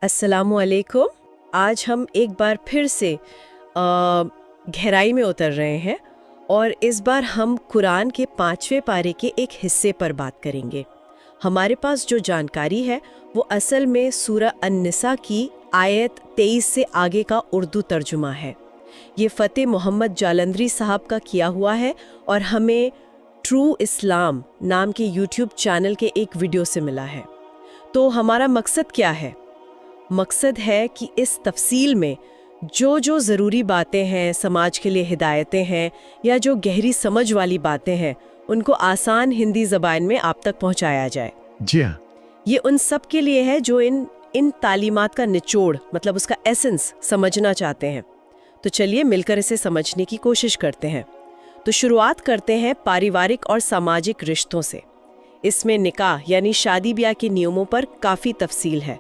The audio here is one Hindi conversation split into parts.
अस्सलामुअलैकुम। आज हम एक बार फिर से गहराई में उतर रहे हैं और इस बार हम कुरान के 5वें पारे के एक हिस्से पर बात करेंगे। हमारे पास जो जानकारी है वो असल में सूरह अन-निसा की आयत 23 से आगे का उर्दू तर्जुमा है। ये फ़तेह मोहम्मद जालंधरी साहब का किया हुआ है और हमें ट्रू इस्लाम नाम के यूट्यूब चैनल के एक वीडियो से मिला है। तो हमारा मकसद क्या है? मकसद है कि इस तफसील में जो ज़रूरी बातें हैं, समाज के लिए हिदायतें हैं या जो गहरी समझ वाली बातें हैं, उनको आसान हिंदी ज़बान में आप तक पहुंचाया जाए। जी हाँ। ये उन सब के लिए है जो इन तालीमात का निचोड़ मतलब उसका एसेंस समझना चाहते हैं। तो चलिए मिलकर इसे समझने की कोशिश करते हैं। तो शुरुआत करते हैं पारिवारिक और सामाजिक रिश्तों से। इसमें निकाह यानी शादी ब्याह के नियमों पर काफ़ी तफसील है।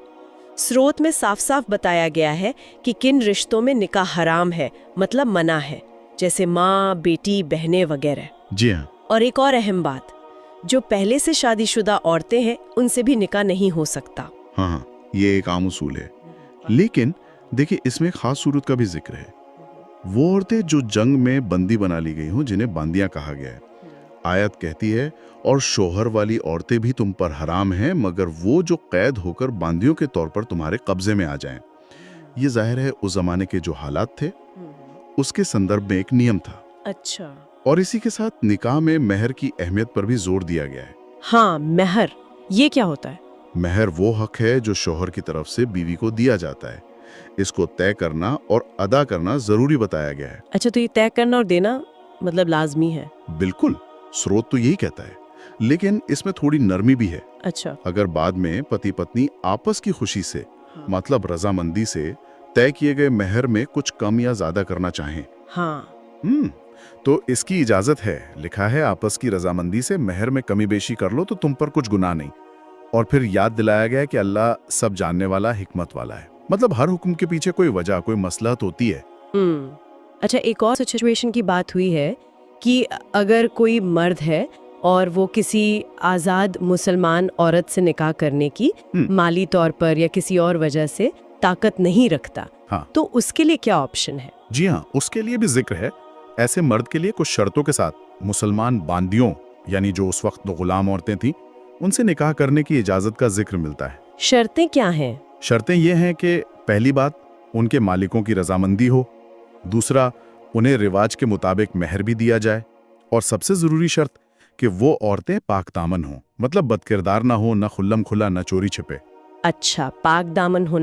स्रोत में साफ साफ बताया गया है कि किन रिश्तों में निकाह हराम है, मतलब मना है, जैसे माँ, बेटी, बहनें वगैरह। जी हाँ। और एक और अहम बात, जो पहले से शादीशुदा औरतें हैं उनसे भी निकाह नहीं हो सकता। हाँ, ये एक आम उसूल है। लेकिन देखिए, इसमें खास सूरत का भी जिक्र है। वो औरतें जो जंग में बंदी बना ली गई हों, जिन्हें बांदियां कहा गया है। आयत कहती है, और शोहर वाली औरतें भी तुम पर हराम हैं, मगर वो जो कैद होकर बांदियों के तौर पर तुम्हारे कब्जे में आ जाएं। ये जाहिर है उस जमाने के जो हालात थे उसके संदर्भ में एक नियम था। अच्छा। और इसी के साथ निकाह में मेहर की अहमियत पर भी जोर दिया गया है। हाँ, मेहर, ये क्या होता है? मेहर वो हक है जो शोहर की तरफ से बीवी को दिया जाता है। इसको तय करना और अदा करना जरूरी बताया गया है। अच्छा, तो ये तय करना और देना मतलब लाजमी है? बिल्कुल, स्रोत तो यही कहता है, लेकिन इसमें थोड़ी नरमी भी है। अच्छा। अगर बाद में पति पत्नी आपस की खुशी से मतलब रजामंदी से तय किए गए मेहर में कुछ कम या ज्यादा करना चाहें, हाँ। तो इसकी इजाजत है। लिखा है, आपस की रजामंदी से मेहर में कमी बेशी कर लो तो तुम पर कुछ गुनाह नहीं। और फिर याद दिलाया गया कि अल्लाह सब जानने वाला, हिकमत वाला है। मतलब हर हुक्म के पीछे कोई वजह, कोई मसलहत होती है। अच्छा, एक और सिचुएशन की बात हुई है कि अगर कोई मर्द है और वो किसी आज़ाद मुसलमान औरत से निकाह करने की माली तौर पर या किसी और वजह से ताकत नहीं रखता, हाँ। तो उसके लिए क्या ऑप्शन है? जी हाँ, उसके लिए भी जिक्र है। ऐसे मर्द के लिए कुछ शर्तों के साथ मुसलमान बांदियों यानी जो उस वक्त गुलाम औरतें थीं, उनसे निकाह करने की इजाजत का जिक्र मिलता है। शर्तें क्या हैं? शर्तें ये हैं कि पहली बात, उनके मालिकों की रजामंदी हो। दूसरा, उन्हें रिवाज के मुताबिक मेहर भी दिया जाए। और सबसे जरूरी शर्त कि वो औरतें पाक दामन हों, मतलब बदकिरदार ना हो, ना खुल्लम खुला, ना चोरी छिपे। अच्छा, पाक दामन होना